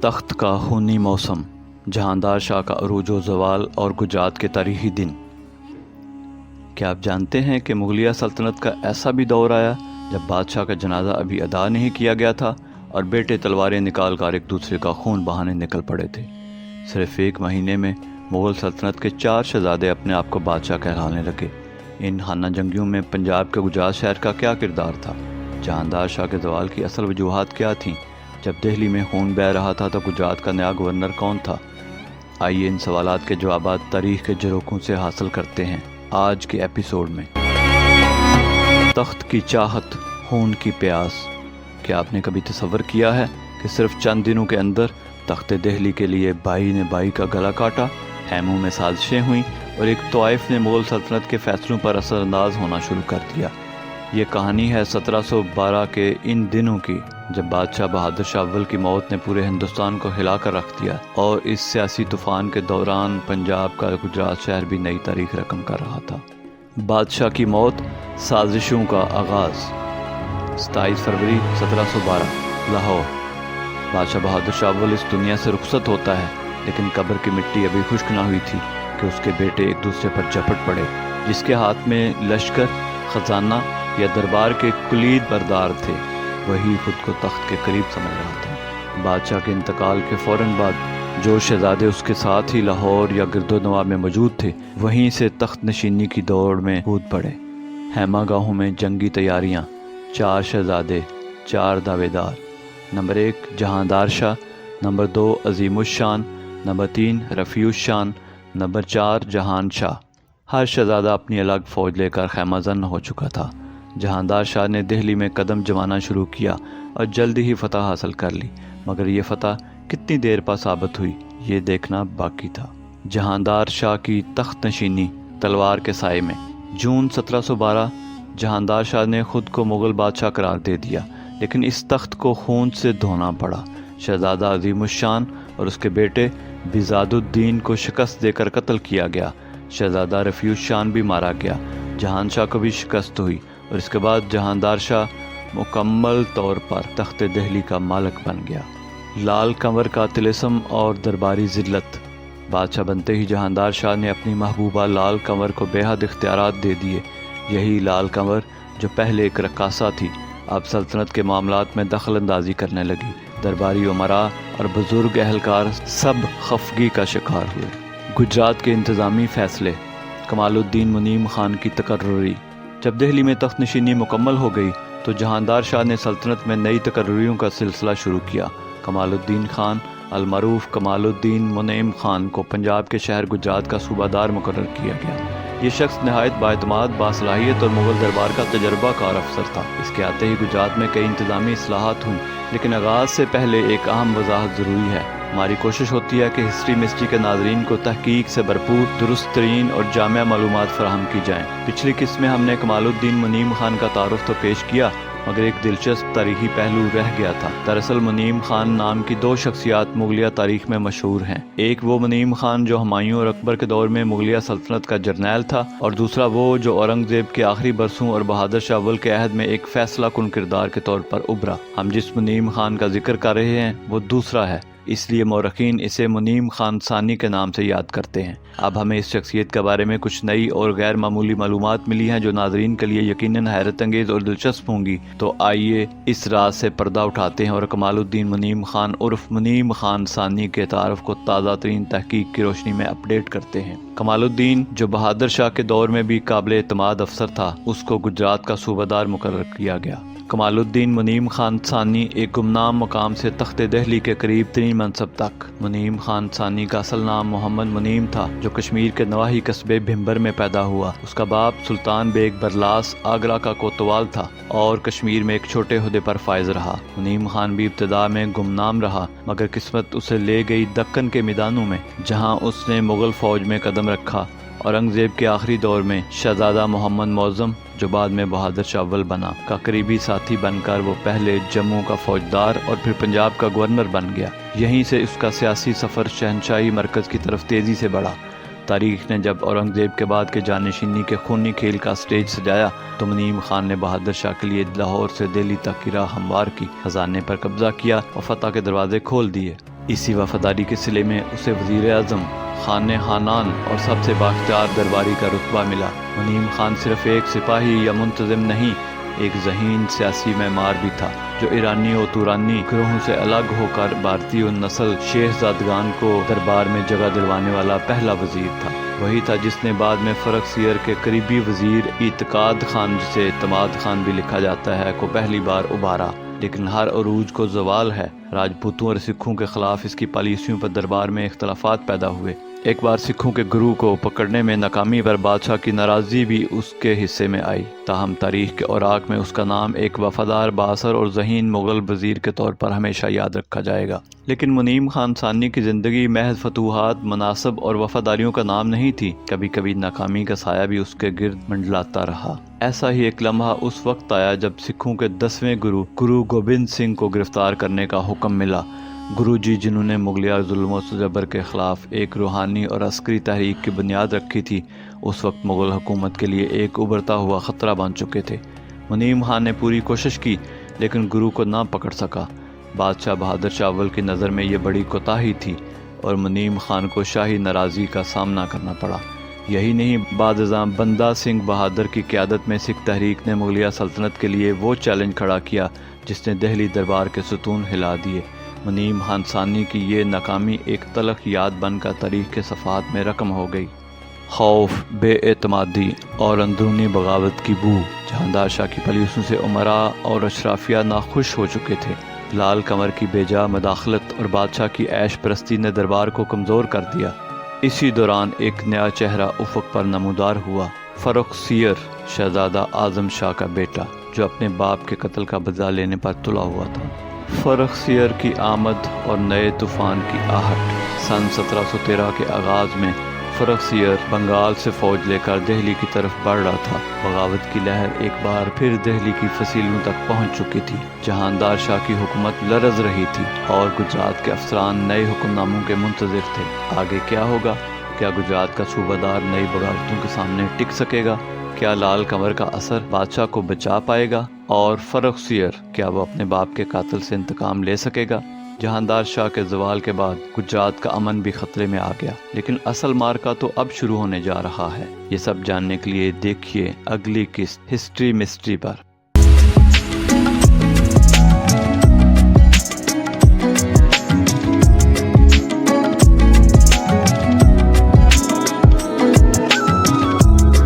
تخت کا خونی موسم، جہاندار شاہ کا عروج و زوال اور گجرات کے تاریخی دن۔ کیا آپ جانتے ہیں کہ مغلیہ سلطنت کا ایسا بھی دور آیا جب بادشاہ کا جنازہ ابھی ادا نہیں کیا گیا تھا اور بیٹے تلواریں نکال کر ایک دوسرے کا خون بہانے نکل پڑے تھے۔ صرف ایک مہینے میں مغل سلطنت کے 4 شہزادے اپنے آپ کو بادشاہ کہلانے لگے۔ ان خانہ جنگیوں میں پنجاب کے گجرات شہر کا کیا کردار تھا؟ جہاندار شاہ کے زوال کی اصل وجوہات کیا تھیں؟ جب دہلی میں خون بہہ رہا تھا تو گجرات کا نیا گورنر کون تھا؟ آئیے ان سوالات کے جوابات تاریخ کے جروکوں سے حاصل کرتے ہیں آج کے ایپیسوڈ میں۔ تخت کی چاہت، خون کی پیاس۔ کیا آپ نے کبھی تصور کیا ہے کہ صرف چند دنوں کے اندر تخت دہلی کے لیے بائی نے بائی کا گلا کاٹا، خیموں میں سازشیں ہوئیں اور ایک طائف نے مغل سلطنت کے فیصلوں پر اثر انداز ہونا شروع کر دیا۔ یہ کہانی ہے 1712 کے ان دنوں کی جب بادشاہ بہادر شاہ اول کی موت نے پورے ہندوستان کو ہلا کر رکھ دیا، اور اس سیاسی طوفان کے دوران پنجاب کا گجرات شہر بھی نئی تاریخ رقم کر رہا تھا۔ بادشاہ کی موت، سازشوں کا آغاز۔ 27 فروری 1712 لاہور۔ بادشاہ بہادر شاہ اول اس دنیا سے رخصت ہوتا ہے، لیکن قبر کی مٹی ابھی خشک نہ ہوئی تھی کہ اس کے بیٹے ایک دوسرے پر جھپٹ پڑے۔ جس کے ہاتھ میں لشکر، خزانہ یا دربار کے کلید بردار تھے، وہی خود کو تخت کے قریب سمجھ رہا تھا۔ بادشاہ کے انتقال کے فوراً بعد جو شہزادے اس کے ساتھ ہی لاہور یا گرد و نواح میں موجود تھے، وہیں سے تخت نشینی کی دوڑ میں کود پڑے۔ خیمہ گاہوں میں جنگی تیاریاں، 4 شہزادے، 4 دعوے دار۔ نمبر 1 جہاندار شاہ، نمبر 2 عظیم الشان، نمبر 3 رفیع الشان، نمبر 4 جہان شاہ۔ ہر شہزادہ اپنی الگ فوج لے کر خیمہ زن ہو چکا تھا۔ جہاندار شاہ نے دہلی میں قدم جمانا شروع کیا اور جلد ہی فتح حاصل کر لی، مگر یہ فتح کتنی دیر پا ثابت ہوئی، یہ دیکھنا باقی تھا۔ جہاندار شاہ کی تخت نشینی تلوار کے سائے میں۔ جون 1712 جہاندار شاہ نے خود کو مغل بادشاہ قرار دے دیا، لیکن اس تخت کو خون سے دھونا پڑا۔ شہزادہ عظیم الشان اور اس کے بیٹے بیزاد الدین کو شکست دے کر قتل کیا گیا۔ شہزادہ رفیع الشان بھی مارا گیا۔ جہان شاہ کو بھی شکست ہوئی اور اس کے بعد جہاندار شاہ مکمل طور پر تخت دہلی کا مالک بن گیا۔ لال کنور کا طلسم اور درباری ذلت۔ بادشاہ بنتے ہی جہاندار شاہ نے اپنی محبوبہ لال کنور کو بے حد اختیارات دے دیے۔ یہی لال کنور جو پہلے ایک رقاصہ تھی، اب سلطنت کے معاملات میں دخل اندازی کرنے لگی۔ درباری امراء اور بزرگ اہلکار سب خفگی کا شکار ہوئے۔ گجرات کے انتظامی فیصلے۔ کمال الدین منیم خان کی تقرری۔ جب دہلی میں تخت نشینی مکمل ہو گئی تو جہاندار شاہ نے سلطنت میں نئی تقرریوں کا سلسلہ شروع کیا۔ کمال الدین خان المعروف کمال الدین منعم خان کو پنجاب کے شہر گجرات کا صوبہ دار مقرر کیا گیا۔ یہ شخص نہایت بااعتماد، باصلاحیت اور مغل دربار کا تجربہ کار افسر تھا۔ اس کے آتے ہی گجرات میں کئی انتظامی اصلاحات ہوئیں، لیکن آغاز سے پہلے ایک اہم وضاحت ضروری ہے۔ ہماری کوشش ہوتی ہے کہ ہسٹری کے ناظرین کو تحقیق سے بھرپور، درست ترین اور جامع معلومات فراہم کی جائیں۔ پچھلی قسط میں ہم نے کمال الدین منیم خان کا تعارف تو پیش کیا، مگر ایک دلچسپ تاریخی پہلو رہ گیا تھا۔ دراصل منیم خان نام کی 2 شخصیات مغلیہ تاریخ میں مشہور ہیں۔ ایک وہ منیم خان جو ہمایوں اور اکبر کے دور میں مغلیہ سلطنت کا جرنیل تھا، اور دوسرا وہ جو اورنگزیب کے آخری برسوں اور بہادر شاہ اول کے عہد میں ایک فیصلہ کن کردار کے طور پر ابھرا۔ ہم جس منیم خان کا ذکر کر رہے ہیں وہ دوسرا ہے، اس لیے مورخین اسے منیم خان ثانی کے نام سے یاد کرتے ہیں۔ اب ہمیں اس شخصیت کے بارے میں کچھ نئی اور غیر معمولی معلومات ملی ہیں جو ناظرین کے لیے یقیناً حیرت انگیز اور دلچسپ ہوں گی، تو آئیے اس راز سے پردہ اٹھاتے ہیں اور کمال الدین منیم خان عرف منیم خان ثانی کے تعارف کو تازہ ترین تحقیق کی روشنی میں اپڈیٹ کرتے ہیں۔ کمال الدین جو بہادر شاہ کے دور میں بھی قابل اعتماد افسر تھا، اس کو گجرات کا صوبہ دار مقرر کیا گیا۔ کمال الدین منیم خان ثانی ایک گمنام مقام سے تخت دہلی کے قریب ترین منصب تک۔ منیم خان ثانی کا اصل نام محمد منیم تھا، جو کشمیر کے نواحی قصبے بھمبر میں پیدا ہوا۔ اس کا باپ سلطان بیگ برلاس آگرہ کا کوتوال تھا اور کشمیر میں ایک چھوٹے عہدے پر فائز رہا۔ منیم خان بھی ابتدا میں گمنام رہا، مگر قسمت اسے لے گئی دکن کے میدانوں میں، جہاں اس نے مغل فوج میں قدم رکھا۔ اورنگزیب کے آخری دور میں شہزادہ محمد معظم، جو بعد میں بہادر شاہ اول بنا، کا قریبی ساتھی بن کر وہ پہلے جموں کا فوجدار اور پھر پنجاب کا گورنر بن گیا۔ یہیں سے اس کا سیاسی سفر شہنشاہی مرکز کی طرف تیزی سے بڑھا۔ تاریخ نے جب اورنگزیب کے بعد کے جانشینی کے خونی کھیل کا سٹیج سجایا تو منیم خان نے بہادر شاہ کے لیے لاہور سے دہلی تک کی راہ ہموار کی، خزانے پر قبضہ کیا اور فتح کے دروازے کھول دیے۔ اسی وفاداری کے صلے میں اسے وزیر اعظم، خان خانان اور سب سے بااختیار درباری کا رتبہ ملا۔ منیم خان صرف ایک سپاہی یا منتظم نہیں، ایک ذہین سیاسی معمار بھی تھا، جو ایرانی و تورانی گروہوں سے الگ ہو کر بھارتی نسل شہزادگان کو دربار میں جگہ دلوانے والا پہلا وزیر تھا۔ وہی تھا جس نے بعد میں فرخ سیر کے قریبی وزیر اعتقاد خان، جسے اعتماد خان بھی لکھا جاتا ہے، کو پہلی بار ابھارا۔ لیکن ہر عروج کو زوال ہے۔ راجپوتوں اور سکھوں کے خلاف اس کی پالیسیوں پر دربار میں اختلافات پیدا ہوئے۔ ایک بار سکھوں کے گروہ کو پکڑنے میں ناکامی پر بادشاہ کی ناراضی بھی اس کے حصے میں آئی، تاہم تاریخ کے اوراق میں اس کا نام ایک وفادار، بااثر اور ذہین مغل وزیر کے طور پر ہمیشہ یاد رکھا جائے گا۔ لیکن منیم خان ثانی کی زندگی محض فتوحات، مناصب اور وفاداریوں کا نام نہیں تھی۔ کبھی کبھی ناکامی کا سایہ بھی اس کے گرد منڈلاتا رہا۔ ایسا ہی ایک لمحہ اس وقت آیا جب سکھوں کے 10ویں گرو گوبند سنگھ کو گرفتار کرنے کا حکم ملا۔ گرو جی، جنہوں نے مغلیہ ظلم و تجبر کے خلاف ایک روحانی اور عسکری تحریک کی بنیاد رکھی تھی، اس وقت مغل حکومت کے لیے ایک ابھرتا ہوا خطرہ بن چکے تھے۔ منیم خان نے پوری کوشش کی لیکن گرو کو نہ پکڑ سکا۔ بادشاہ بہادر شاہ اول کی نظر میں یہ بڑی کوتاہی تھی اور منیم خان کو شاہی ناراضی کا سامنا کرنا پڑا۔ یہی نہیں، بعد ازاں بندہ سنگھ بہادر کی قیادت میں سکھ تحریک نے مغلیہ سلطنت کے لیے وہ چیلنج کھڑا کیا جس نے دہلی دربار کے ستون ہلا دیے۔ منیم خان ثانی کی یہ ناکامی ایک تلخ یاد بن کر تاریخ کے صفحات میں رقم ہو گئی۔ خوف، بے اعتمادی اور اندرونی بغاوت کی بو۔ جہاندار شاہ کی پالیسیوں سے امراء اور اشرافیہ ناخوش ہو چکے تھے۔ لال قمر کی بے جا مداخلت اور بادشاہ کی عیش پرستی نے دربار کو کمزور کر دیا۔ اسی دوران ایک نیا چہرہ افق پر نمودار ہوا، فرخ سیر، شہزادہ اعظم شاہ کا بیٹا، جو اپنے باپ کے قتل کا بدلہ لینے پر تلا ہوا تھا۔ فرخ سیر کی آمد اور نئے طوفان کی آہٹ۔ سن 1713 کے آغاز میں فرخ سیر بنگال سے فوج لے کر دہلی کی طرف بڑھ رہا تھا۔ بغاوت کی لہر ایک بار پھر دہلی کی فصیلوں تک پہنچ چکی تھی۔ جہاندار شاہ کی حکومت لرز رہی تھی اور گجرات کے افسران نئے حکم ناموں کے منتظر تھے۔ آگے کیا ہوگا؟ کیا گجرات کا صوبہ دار نئی بغاوتوں کے سامنے ٹک سکے گا؟ کیا لال قمر کا اثر بادشاہ کو بچا پائے گا؟ اور فرخ سیر، کیا وہ اپنے باپ کے قاتل سے انتقام لے سکے گا؟ جہاندار شاہ کے زوال کے بعد گجرات کا امن بھی خطرے میں آ گیا، لیکن اصل معرکہ تو اب شروع ہونے جا رہا ہے۔ یہ سب جاننے کے لیے دیکھیے اگلی قسط ہسٹری مسٹری پر۔